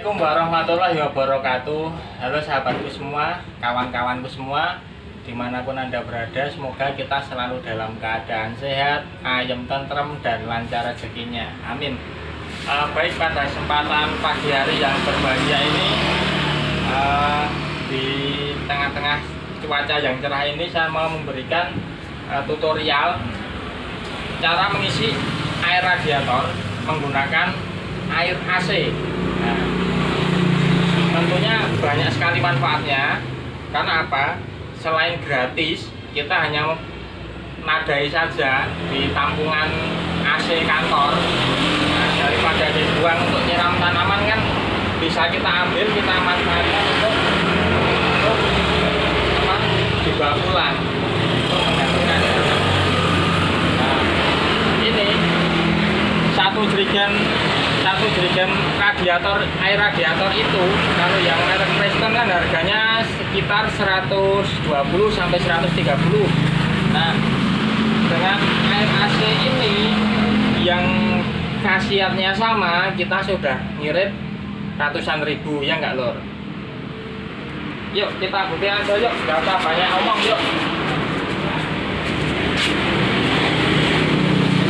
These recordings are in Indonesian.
Assalamualaikum warahmatullahi wabarakatuh. Halo sahabatku semua, kawan-kawanku semua, dimanapun Anda berada, semoga kita selalu dalam keadaan sehat, ayem, tentrem, dan lancar rezekinya. Amin. Baik, pada kesempatan pagi hari yang berbahagia ini, di tengah-tengah cuaca yang cerah ini, saya mau memberikan tutorial cara mengisi air radiator menggunakan air AC. Nah, tentunya banyak sekali manfaatnya. Karena apa? Selain gratis, kita hanya nadai saja di tampungan AC kantor. Nah, daripada dibuang untuk nyiram tanaman, kan bisa kita ambil, kita manfaatkan untuk dibawa pulang untuk menggantikan. Nah, ini satu jerigen air radiator itu, kalau yang merek Preston kan harganya sekitar 120 sampai 130. Nah, dengan air AC ini yang khasiatnya sama, kita sudah ngirit ratusan ribu, ya enggak lor? Yuk kita buktikan aja, yuk, nggak usah banyak omong, yuk.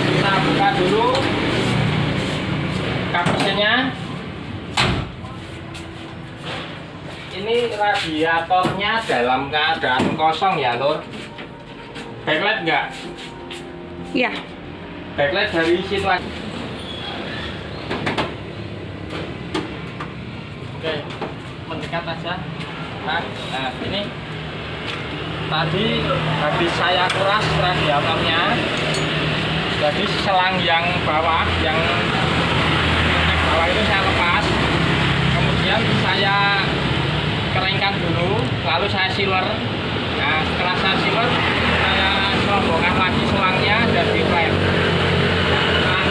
Kita buka dulu kapasinya. Ini radiatornya dalam keadaan kosong ya lor. Backlight enggak? Iya. Backlight dari situ aja. Oke, mendekat aja. Nah, ini tadi habis saya kuras radiatornya. Jadi selang yang bawah itu saya lepas, kemudian saya keringkan dulu, lalu saya sealer. Nah, setelah saya sealer, saya bongkar lagi selangnya dan di flap. Nah,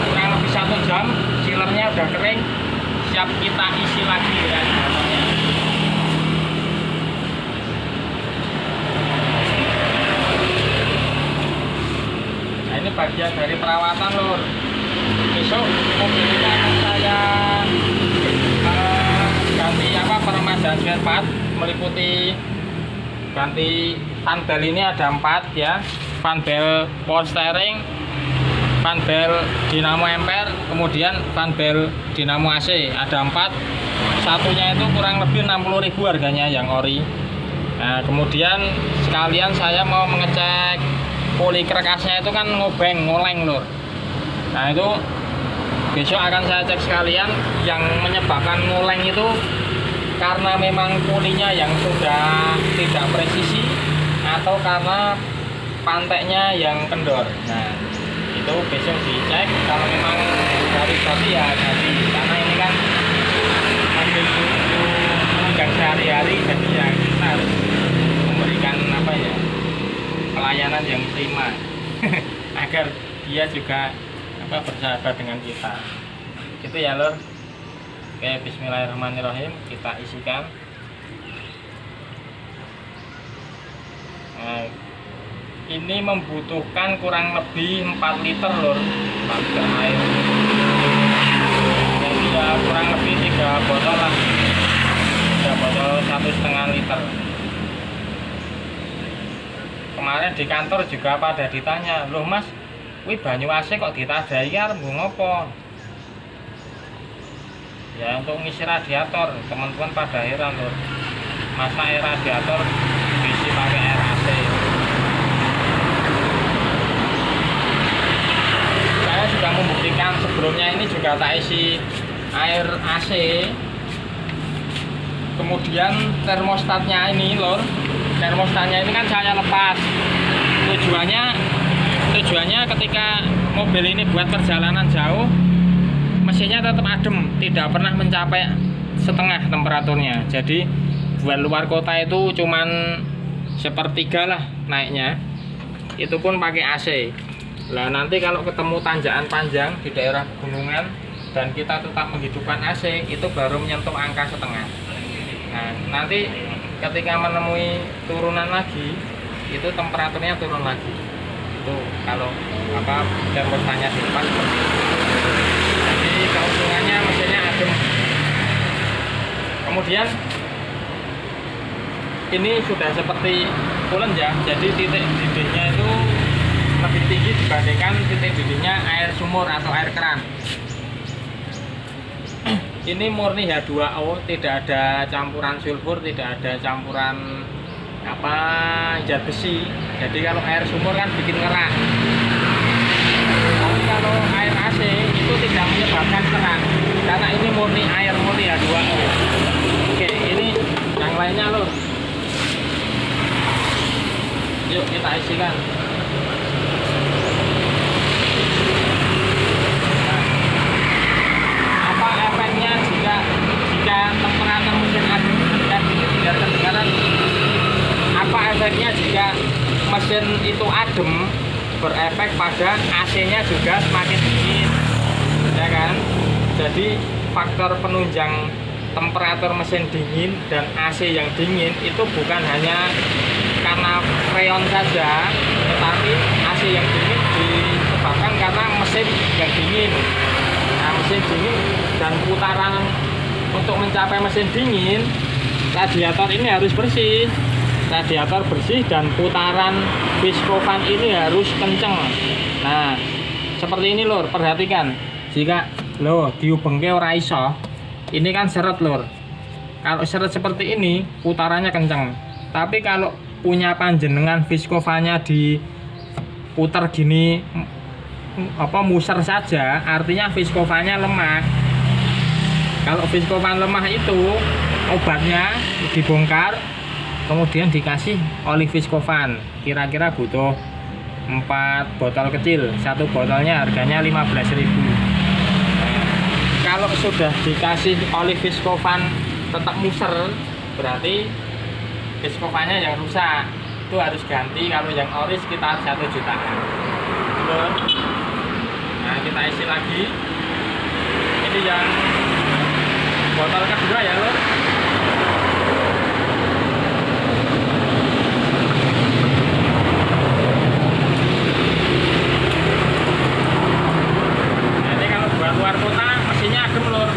kurang lebih 1 jam sealernya udah kering, siap kita isi lagi radiatornya. Nah, ini bagian dari perawatan lor. Besok mobil ini akan saya ganti peremajaan spare part, meliputi ganti panbel. Ini ada 4 ya, panbel power steering, panbel dinamo ampere, kemudian panbel dinamo AC, ada 4. Satunya itu kurang lebih 60.000 harganya yang ori. Nah, kemudian sekalian saya mau mengecek poli kerkasnya, itu kan ngoleng lur. Nah, itu besok akan saya cek sekalian. Yang menyebabkan ngoleng itu karena memang pulinya yang sudah tidak presisi, atau karena panteknya yang kendor. Nah, itu besok dicek. Kalau memang dari ganti ya ganti, karena ini kan ambil penunjang sehari-hari, jadi ya kita harus memberikan pelayanan yang prima agar dia juga bersahabat dengan kita. Gitu ya lor. Oke, bismillahirrahmanirrahim, kita isikan. Nah, ini membutuhkan kurang lebih 4 liter lor, 4 liter air. Jadi ya kurang lebih 3 botol lah, 3 botol 1,5 liter. Kemarin di kantor juga pada ditanya, loh mas, wih banyu AC kok ditadai ya, rembu ngopo? Ya untuk ngisi radiator, teman-teman pada heran loh, masa air radiator diisi pakai air AC. Saya sudah membuktikan sebelumnya, ini juga tak isi air AC. Kemudian termostatnya ini lor, termostatnya ini kan saya lepas. Tujuannya ketika mobil ini buat perjalanan jauh, mesinnya tetap adem, tidak pernah mencapai setengah temperaturnya. Jadi buat luar kota itu cuman 1/3 lah naiknya, itu pun pakai AC. Lah nanti kalau ketemu tanjakan panjang di daerah pegunungan dan kita tetap menghidupkan AC, itu baru menyentuh angka setengah. Nah, nanti ketika menemui turunan lagi, itu temperaturnya turun lagi. Itu kalau termostatnya dilepas seperti itu. Jadi keuntungannya mesinnya adem. Kemudian ini sudah seperti pulen ya, jadi titik didihnya itu lebih tinggi dibandingkan titik didihnya air sumur atau air keran. Ini murni H2O, tidak ada campuran sulfur, tidak ada campuran zat besi. Jadi kalau air sumur kan bikin ngerak. Tapi kalau air AC itu tidak menyebabkan kerak, karena ini murni air murni H2O. Oke, ini yang lainnya loh. Yuk kita isikan. Nah, apa efeknya jika temperatur mesin adem dan ini tidak kedengaran? Apa efeknya jika mesin itu adem? Berefek pada AC-nya juga semakin dingin, ya kan? Jadi faktor penunjang temperatur mesin dingin dan AC yang dingin itu bukan hanya karena freon saja, tetapi AC yang dingin disebabkan karena mesin yang dingin. Nah, mesin dingin dan putaran untuk mencapai mesin dingin, radiator ini harus bersih. Radiator bersih dan putaran viscofan ini harus kenceng. Nah, seperti ini lur, perhatikan. Jika lo diubengke ora iso, ini kan seret lur. Kalau seret seperti ini, putarannya kenceng. Tapi kalau punya panjenengan viscofannya diputar gini muser saja, artinya viscofannya lemah. Kalau viscofan lemah itu obatnya dibongkar, kemudian dikasih oli viscofan. Kira-kira butuh 4 botol kecil, satu botolnya harganya 15.000. Nah, kalau sudah dikasih oli viscofan tetap muser, berarti viscofannya yang rusak, itu harus ganti. Kalau yang ori sekitar 1 jutaan. Nah, kita isi lagi. Ini yang botol kedua ya lur. Nah, ini kalau buat luar kota mesinnya adem lur,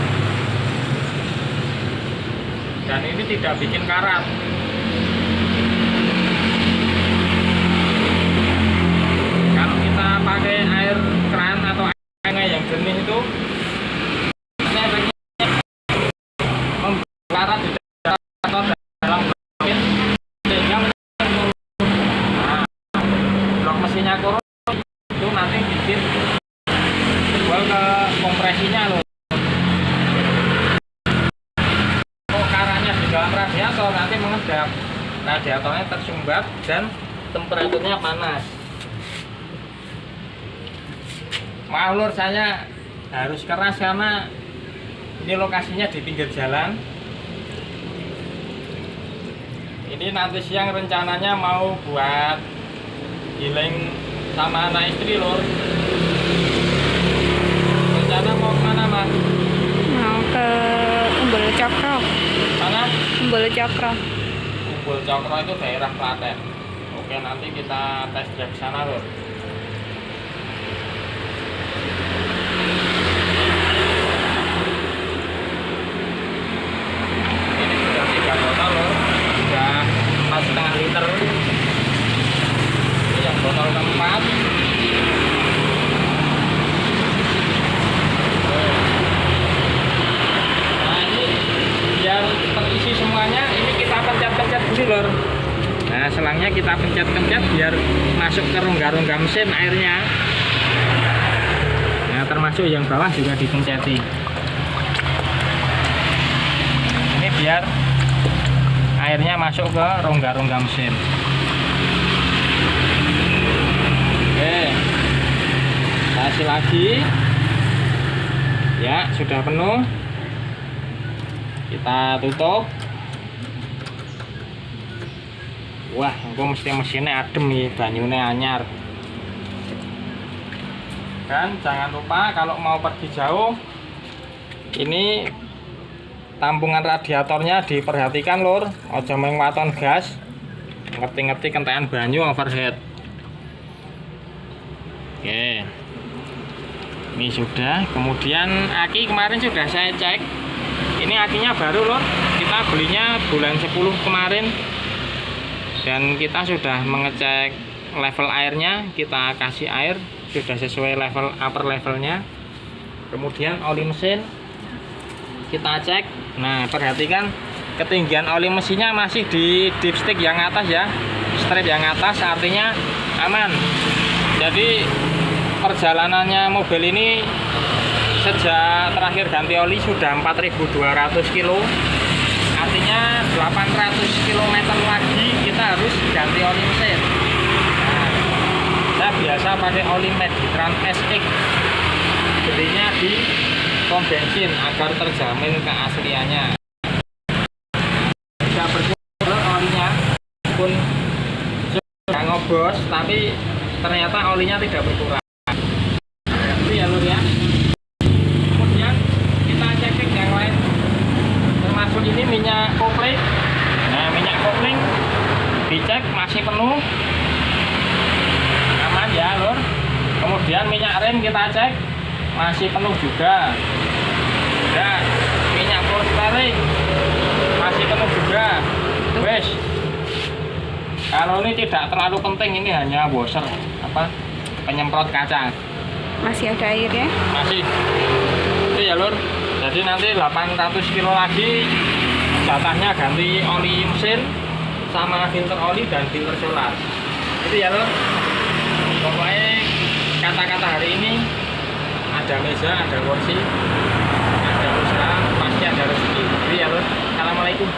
dan ini tidak bikin karat. Kalau kita pakai air keran atau air yang jernih itu karat di dalam mesin, sehingga blok mesinnya korup, itu nanti bikin jebol ke kompresinya loh. Karatnya di dalam radiator nanti mengedap, radiatornya tersumbat dan temperaturnya panas. Maaf lur, saya harus keras karena ini lokasinya di pinggir jalan. Ini nanti siang rencananya mau buat healing sama anak istri lur. Rencana mau kemana mas? Mau ke Umbul Cokro. Mana? Umbul Cokro. Umbul Cokro itu daerah Klaten. Oke, nanti kita tes drive sana lur. Ini sudah 3 botol lur, sudah 4,5 liter. Ini yang botol keempat. Nah, ini biar terisi semuanya, ini kita pencet-pencet dulu lur. Nah, selangnya kita pencet-pencet biar masuk ke rongga-rongga mesin airnya. Nah, termasuk yang bawah juga dipenceti. Ini biar airnya masuk ke rongga-rongga mesin. Oke, kita isi lagi. Ya, sudah penuh. Kita tutup. Wah, aku mesti mesinnya adem nih, banyunya anyar. Dan jangan lupa kalau mau pergi jauh, ini tampungan radiatornya diperhatikan lur, aja main waton gas, ngerti-ngerti kentekan banyu overhead. Oke, ini sudah. Kemudian aki kemarin sudah saya cek, ini akinya baru lur, kita kita belinya bulan 10 kemarin, dan kita sudah mengecek level airnya. Kita kasih air sudah sesuai level upper levelnya. Kemudian oli mesin kita cek. Nah, perhatikan ketinggian oli mesinnya masih di dipstick yang atas ya, strip yang atas, artinya aman. Jadi perjalanannya mobil ini sejak terakhir ganti oli sudah 4.200 kilo, artinya 800 km lagi kita harus ganti oli mesin. Nah, saya biasa pakai oli Meditran SX, gedenya di pom bensin agar terjamin keasliannya. Tidak berkurang olinya, pun sudah ngobos, tapi ternyata olinya tidak berkurang. Itu ya lur ya. Kemudian kita cek yang lain, termasuk ini minyak kopling. Nah, minyak kopling dicek masih penuh, aman ya lur. Kemudian minyak rem kita cek masih penuh juga. Dan minyak polstering masih penuh juga. Wes, kalau ini tidak terlalu penting, ini hanya washer penyemprot kaca. Masih ada air ya? Masih. Itu ya lur. Jadi nanti 800 kilo lagi jatahnya ganti oli mesin sama filter oli dan filter solar. Itu ya lur. Pokoknya kata-kata hari ini ada meja, ada kursi, ada usaha, pasti ada rezeki. Itu ya lur. Assalamualaikum.